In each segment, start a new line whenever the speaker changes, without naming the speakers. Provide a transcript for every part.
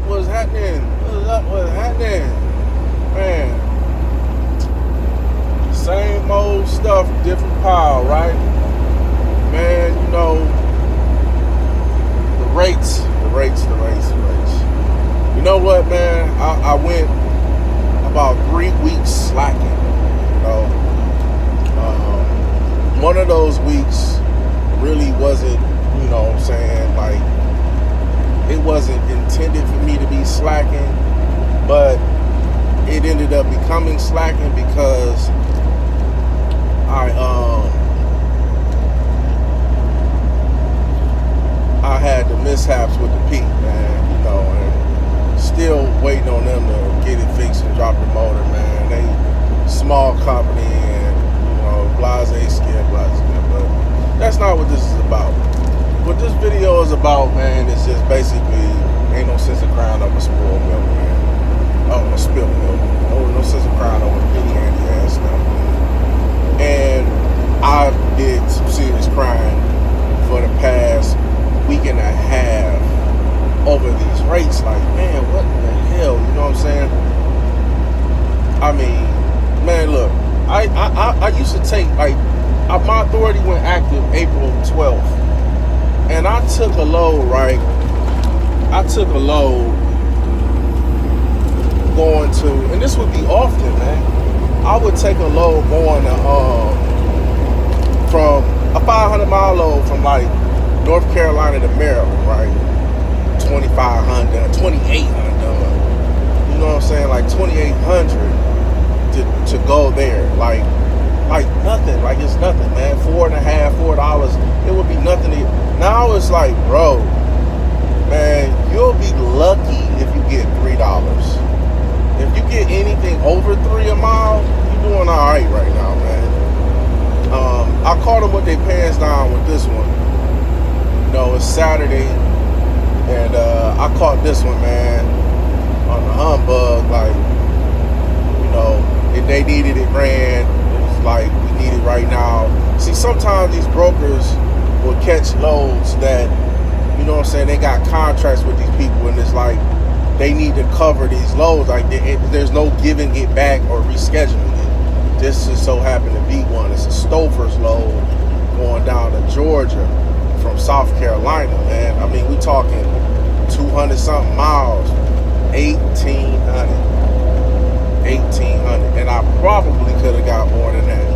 What's happening? What's up? What's happening? Man, same old stuff, different pile, right? Man, you know, the rates. You know what, man? I went about 3 weeks slacking, you know. One of those weeks really wasn't, you know what I'm saying, like, it wasn't intended for me to be slacking, but it ended up becoming slacking because I had the mishaps with the Peak, man, you know, and still waiting on them to get it fixed and drop the motor, man. They small company and, you know, blase, but that's not what this is about. What this video is about, man, is just basically ain't no sense of crying over spoiled milk, man. Oh, no spilled milk. No sense of crying over penny candy ass stuff, man. And I did some serious crying for the past week and a half over these rates. Like, man, what the hell? You know what I'm saying? I mean, man, look, I used to take, like, my authority went active April 12th. And I took a load, right? I took a load going to, and this would be often, man. I would take a load going to, from a 500-mile load from like North Carolina to Maryland, right? 2,500, 2,800. You know what I'm saying? Like 2,800 to go there, like nothing, like it's nothing, man. $4.50, $4. It would be nothing. Now it's like, bro, man, you'll be lucky if you get $3. If you get anything over $3 a mile, you're doing all right right now, man. I caught them with their pants down with this one. You know, it's Saturday, and I caught this one, man, on the humbug. Like, you know, if they needed it ran, it was like, we need it right now. See, sometimes these brokers will catch loads that, you know what I'm saying, they got contracts with these people, and it's like they need to cover these loads. Like, there's no giving it back or rescheduling it. This just so happened to be one. It's a Stouffer's load going down to Georgia from South Carolina, man. I mean, we talking 200 something miles, 1,800, and I probably could have got more than that.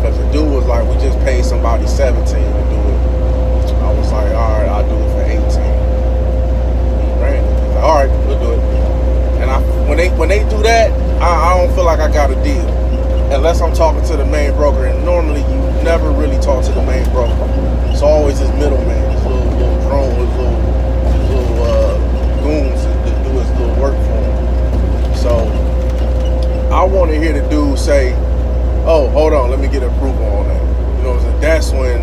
Because the dude was like, we just paid somebody 17 to do it. I was like, all right, I'll do it for 18. He ran it. He's like, all right, we'll do it. And when they do that, I don't feel like I got a deal. Unless I'm talking to the main broker. And normally you never really talk to the main broker. It's always his middleman, his little drone, his little goons to do his little work for him. So I want to hear the dude say, oh, hold on, let me get approval on that. You know what I'm saying? That's when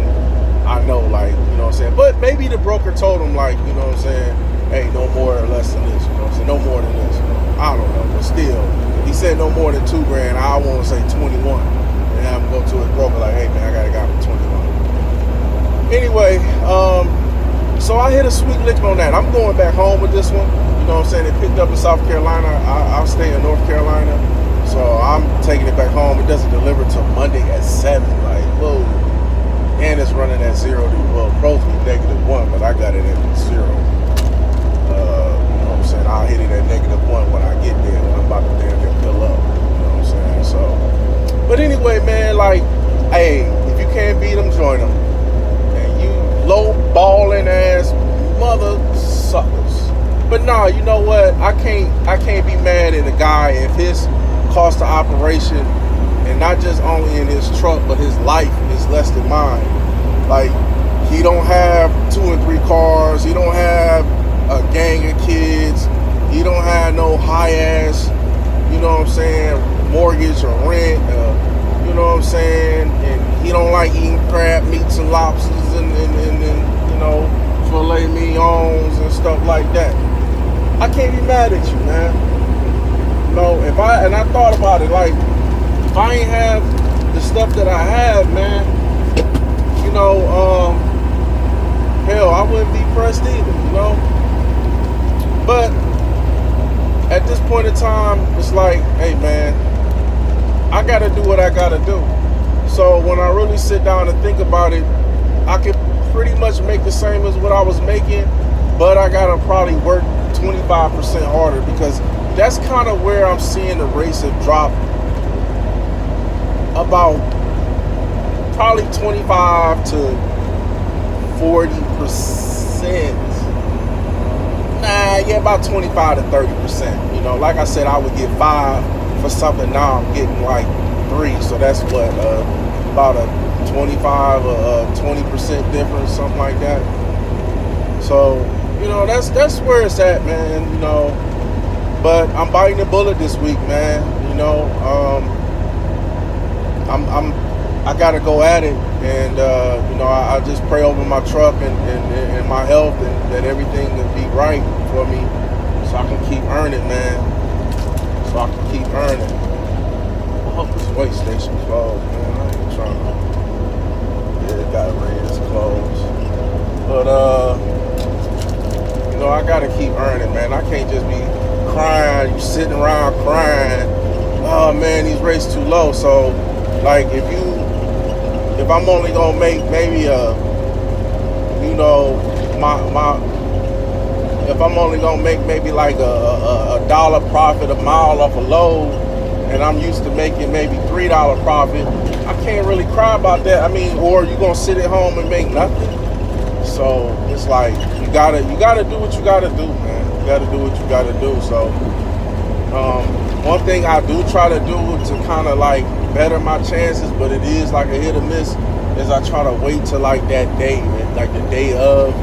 I know, like, you know what I'm saying? But maybe the broker told him, like, you know what I'm saying, hey, no more or less than this, you know what I'm saying? No more than this. You know? I don't know, but still, he said no more than $2,000. I want to say 21. And have him go to his broker, like, hey, man, I got it got for 21. Anyway, so I hit a sweet lick on that. I'm going back home with this one. You know what I'm saying? It picked up in South Carolina. I'll stay in North Carolina. So I'm taking it back home. It doesn't deliver till Monday at 7. Like, whoa. And it's running at 0 to, well, supposed to be -1, but I got it at 0. You know what I'm saying? I'll hit it at -1 when I get there, when I'm about to damn near fill up. You know what I'm saying? So, but anyway, man, like, hey, if you can't beat them, join them. And you low balling ass mother suckers. But nah, you know what? I can't be mad at a guy if his cost of operation, and not just only in his truck, but his life is less than mine. Like, he don't have 2 and 3 cars. He don't have a gang of kids. He don't have no high ass, you know what I'm saying, mortgage or rent. You know what I'm saying? And he don't like eating crab meats and lobsters and you know, filet mignons and stuff like that. I can't be mad at you, man. You know, I thought about it, like, if I ain't have the stuff that I have, man, you know, hell, I wouldn't be pressed either, you know. But point in time, it's like, hey man, I gotta do what I gotta do. So when I really sit down and think about it, I could pretty much make the same as what I was making, but I gotta probably work 25% harder, because that's kind of where I'm seeing the rates have dropped about probably 25 to 40%. About 25 to 30%. You know, like I said, I would get 5 for something. Now I'm getting like 3. So that's what, about a 25 or 20% difference, something like that. So, you know, that's where it's at, man. You know, but I'm biting the bullet this week, man. You know, I gotta go at it, and you know, I just pray over my truck and my health, and that everything will be right for me, so I can keep earning, man. So I can keep earning. I hope this weigh station closed, man. I ain't trying to. Yeah, it got red, it's closed. But you know, I gotta keep earning, man. I can't just be crying. You sitting around crying. Oh man, these rates too low. So, like, if I'm only gonna make maybe you know, if I'm only gonna make maybe like a dollar profit a mile off a load, and I'm used to making maybe $3 profit, I can't really cry about that. I mean, or you gonna sit at home and make nothing? So it's like you gotta do what you gotta do, man. You gotta do what you gotta do. So one thing I do try to do to kind of like better my chances, but it is like a hit or miss, is I try to wait till like that day, like the day of,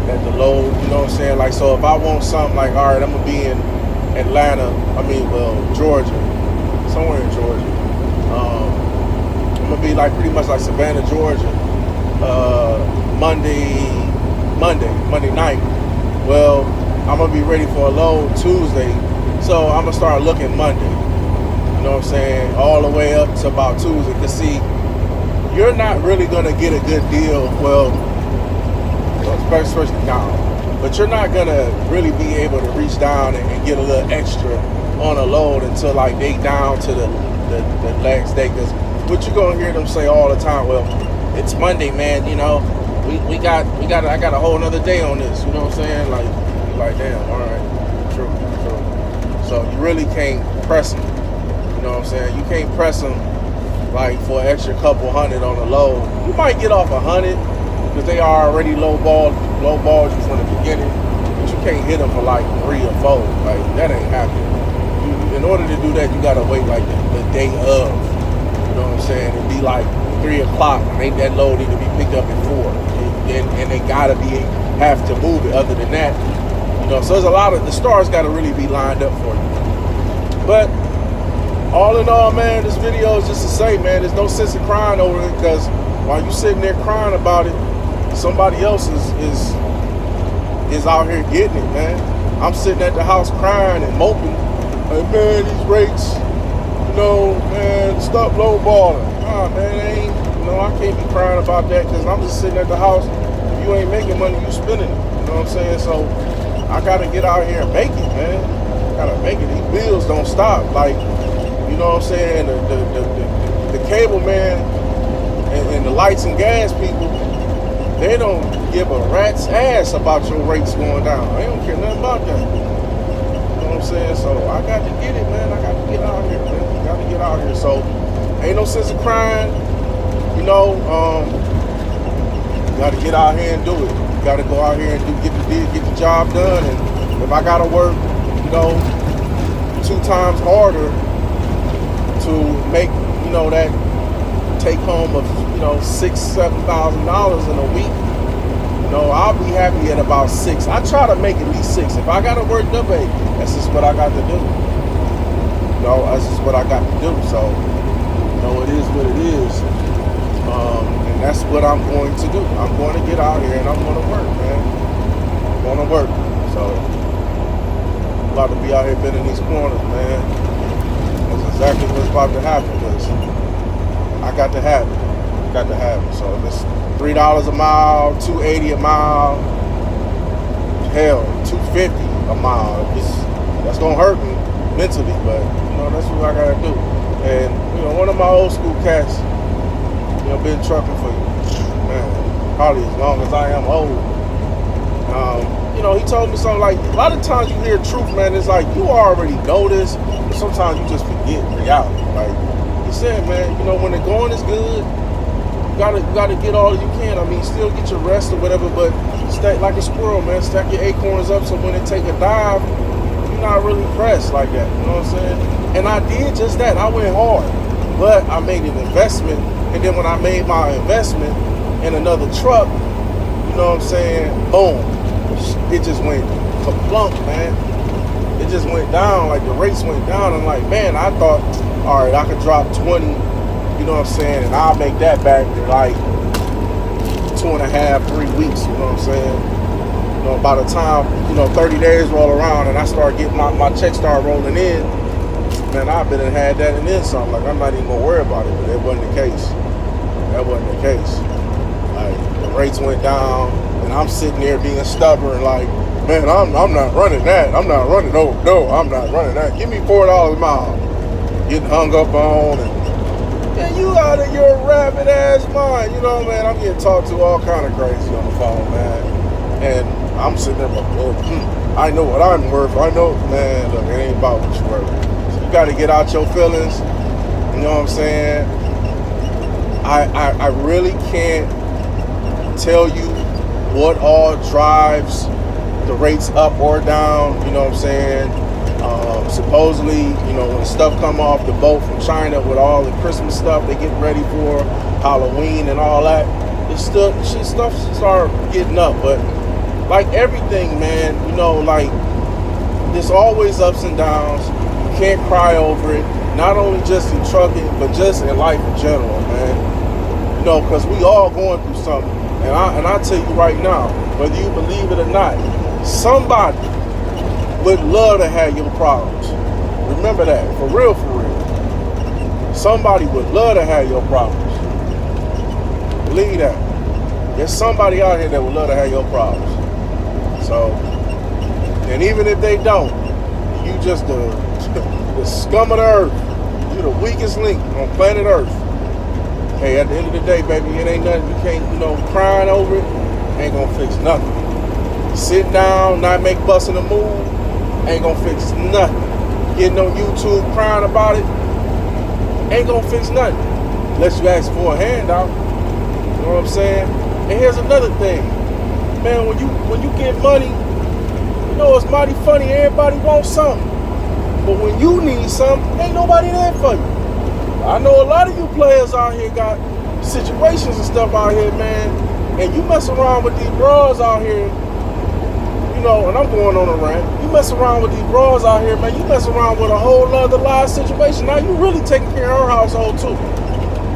at the load, you know what I'm saying? Like, so if I want something, like, all right, I'm gonna be in Atlanta, Georgia, somewhere in Georgia. I'm gonna be like pretty much like Savannah, Georgia, Monday night. Well, I'm gonna be ready for a load Tuesday, so I'm gonna start looking Monday. You know what I'm saying? All the way up to about Tuesday. Cause see, you're not really gonna get a good deal. Well, especially now, but you're not gonna really be able to reach down and get a little extra on a load until like they down to the next day. Cause what you gonna hear them say all the time? Well, it's Monday, man. You know, I got a whole nother day on this. You know what I'm saying? Like damn, all right, true. So you really can't press them. You know what I'm saying? You can't press them like for an extra couple hundred on a load. You might get off 100 because they are already lowballed you from the beginning, but you can't hit them for like 3 or 4. Like, that ain't happening. In order to do that, you gotta wait like the day of. You know what I'm saying? It'd be like 3 o'clock, and that load need to be picked up at 4, and they gotta have to move it. Other than that, you know, so there's a lot of the stars gotta really be lined up for you. But all in all, man, this video is just to say, man, there's no sense in crying over it, because while you sitting there crying about it, somebody else is out here getting it, man. I'm sitting at the house crying and moping, like, man, these rates, you know, man, stop lowballing. Nah, man, I can't be crying about that, because I'm just sitting at the house. If you ain't making money, you spending it. You know what I'm saying? So I gotta get out here and make it, man. I gotta make it. These bills don't stop. Like, you know what I'm saying? The cable man and the lights and gas people, they don't give a rat's ass about your rates going down. They don't care nothing about that. You know what I'm saying? So I got to get it, man. I got to get out here, man. Got to get out here. So ain't no sense of crying. You know, you got to get out here and do it. You got to go out here and get the job done. And if I got to work, you know, 2 times harder to make, you know, that take home of, you know, $6,000-$7,000 in a week, you know, I'll be happy at about 6. I try to make at least 6. If I gotta work double, that's just what I got to do. You know, that's just what I got to do. So, you know, it is what it is. And that's what I'm going to do. I'm going to get out here and I'm going to work, man. I'm going to work. So, I'm about to be out here bending these corners, man. That's exactly what's about to happen, because I got to have it. Got to have it. So if it's $3 a mile, $2.80 a mile, hell, $2.50 a mile, that's gonna hurt me. mentally, but that's what I gotta do. And one of my old school cats, been trucking for man, probably as long as I am old. He told me something like, a lot of times you hear truth, man, it's like you already know this, but sometimes you just forget reality. Like he said, man, when the going is good, you gotta get all you can. I mean, still get your rest or whatever, but stack like a squirrel, man. Stack your acorns up so when it take a dive, you're not really pressed like that. You know what I'm saying? And I did just that. I went hard, but I made an investment, and then when I made my investment in another truck, you know what I'm saying? Boom. It just went kaplunk, man. It just went down, like the rates went down. I'm like, man, I thought, all right, I could drop 20, you know what I'm saying, and I'll make that back in like 2.5, 3 weeks, you know what I'm saying? By the time, 30 days roll around and I start getting my check start rolling in, man, I've been and had that and then something. Like, I'm not even gonna worry about it, but that wasn't the case. That wasn't the case. Like, the rates went down, and I'm sitting there being stubborn, like, man, I'm not running that. I'm not running, no, I'm not running that. Give me $4 a mile. Getting hung up on, and you out of your rabbit ass mind, man. I'm getting talked to all kind of crazy on the phone, man. And I'm sitting there like, I know what I'm worth. I know, man, look, it ain't about what you're worth. So you got to get out your feelings. You know what I'm saying? I really can't tell you what all drives the rates up or down, you know what I'm saying? Supposedly, when stuff come off the boat from China with all the Christmas stuff they get ready for, Halloween and all that, stuff start getting up. But like everything, man, like there's always ups and downs. You can't cry over it, not only just in trucking, but just in life in general, man. Because we all going through something. And I tell you right now, whether you believe it or not, somebody would love to have your problems. Remember that, for real, for real. Somebody would love to have your problems. Believe that. There's somebody out here that would love to have your problems. So, and even if they don't, you just the scum of the earth. You're the weakest link on planet Earth. Hey, at the end of the day, baby, it ain't nothing you can't, crying over it, ain't gonna fix nothing. Sit down, not make busting a move, ain't gonna fix nothing. Getting on YouTube crying about it, ain't gonna fix nothing. Unless you ask for a handout. You know what I'm saying? And here's another thing. Man, when you get money, it's mighty funny, everybody wants something. But when you need something, ain't nobody there for you. I know a lot of you players out here got situations and stuff out here, man, and you mess around with these bras out here, and I'm going on a rant. You mess around with these bras out here, man, you mess around with a whole other live situation. Now you really taking care of her household too.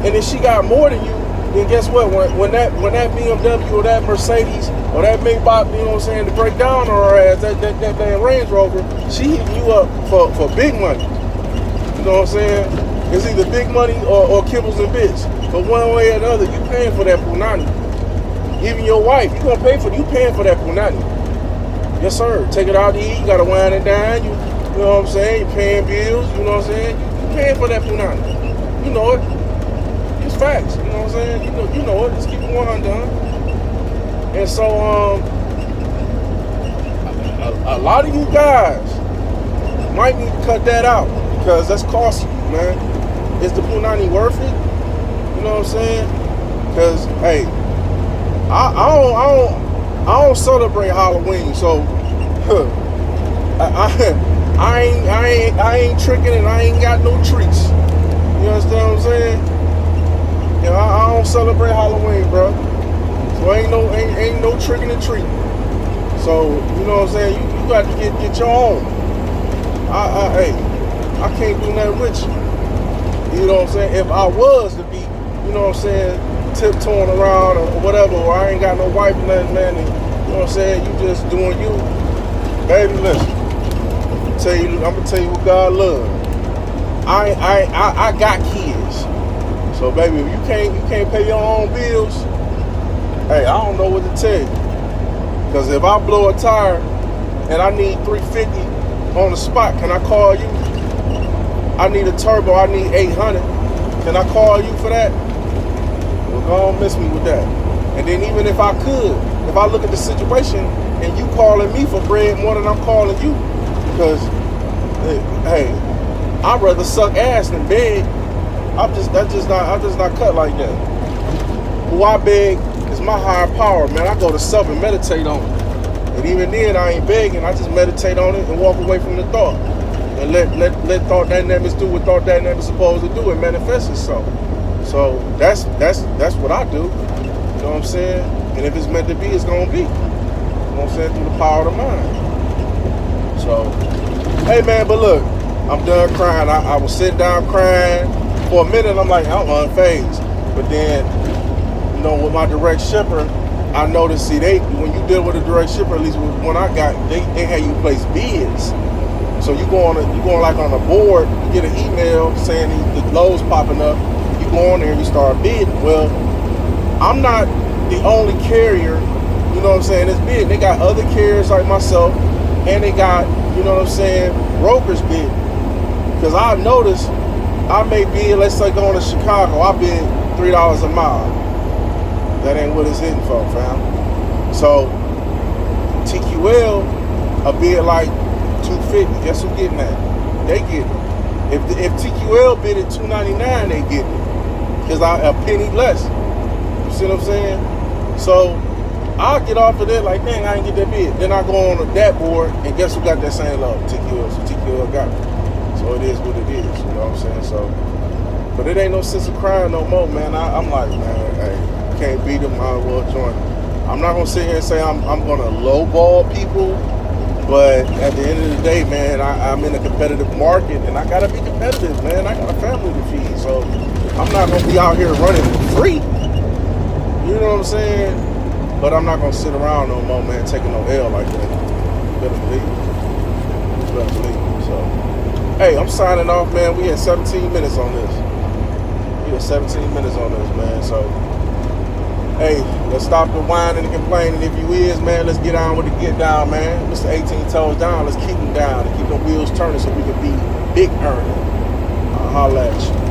And if she got more than you, then guess what? When that BMW or that Mercedes or that Maybach, you know what I'm saying, to break down on her ass, that Range Rover, she hitting you up for big money. You know what I'm saying? It's either big money or kibbles and bits. But one way or the other, you paying for that punani. Even your wife, you gonna pay for it. You paying for that punani. Yes, sir. Take it out to eat. You gotta wind it down. You know what I'm saying? You paying bills. You know what I'm saying? You paying for that punani. You know it. It's facts. You know what I'm saying? You know it. Just keep it 100. And so a lot of you guys might need to cut that out because that's costly, man. Is the punani worth it? You know what I'm saying? Because hey, I don't celebrate Halloween, so I ain't tricking and I ain't got no treats. You understand what I'm saying? I don't celebrate Halloween, bro. So ain't no tricking and treating. So you know what I'm saying? You got to get your own. I can't do nothing with you. You know what I'm saying? If I was to be, you know what I'm saying, tiptoeing around or whatever, or I ain't got no wife or nothing, man, and, you know what I'm saying, you just doing you, baby, listen, I'm gonna tell you what God loves. I got kids. So baby, if you can't pay your own bills, hey, I don't know what to tell you. Because if I blow a tire and I need $350 on the spot, can I call you? I need a turbo, I need 800. Can I call you for that? Well, don't miss me with that. And then even if I could, if I look at the situation and you calling me for bread more than I'm calling you, because, hey, I'd rather suck ass than beg. I'm just not cut like that. Who I beg is my higher power, man. I go to sub and meditate on it. And even then, I ain't begging. I just meditate on it and walk away from the thought. And let thought dynamics do what thought dynamics supposed to do and manifest itself. So that's what I do. You know what I'm saying? And if it's meant to be, it's gonna be. You know what I'm saying? Through the power of the mind. So, hey man, but look, I'm done crying. I was sitting down crying. For a minute, I'm like, I'm unfazed. But then, you know, with my direct shipper, I noticed, see, when you deal with a direct shipper, at least when I got, they had you place bids. So you go like on a board, you get an email saying the loads popping up. You go on there and you start bidding. Well, I'm not the only carrier, you know what I'm saying, that's bidding. They got other carriers like myself, and they got, you know what I'm saying, brokers bidding. Because I've noticed, I may bid, let's say going to Chicago, I bid $3 a mile. That ain't what it's hitting for, fam. So TQL a bid like 250. Guess who getting that? They get it. If TQL bid at $299, they get it. Because a penny less. You see what I'm saying? So I'll get off of that like, dang, I ain't get that bid. Then I go on that board, and guess who got that same load? TQL. So TQL got it. So it is what it is. You know what I'm saying? So, but it ain't no sense of crying no more, man. I'm like, man, hey. Can't beat them, might as well join. I'm not gonna sit here and say I'm gonna lowball people, but at the end of the day, man, I'm in a competitive market and I gotta be competitive, man. I got a family to feed, so I'm not gonna be out here running free. You know what I'm saying? But I'm not gonna sit around no more, man, taking no L like that. You better believe it. You better believe it. So, hey, I'm signing off, man. We had 17 minutes on this. We had 17 minutes on this, man. So. Hey, let's stop the whining and complaining. If you is, man, let's get on with the get down, man. Mr. 18 toes down. Let's keep them down and keep the wheels turning so we can be big earning. I'll holla at you.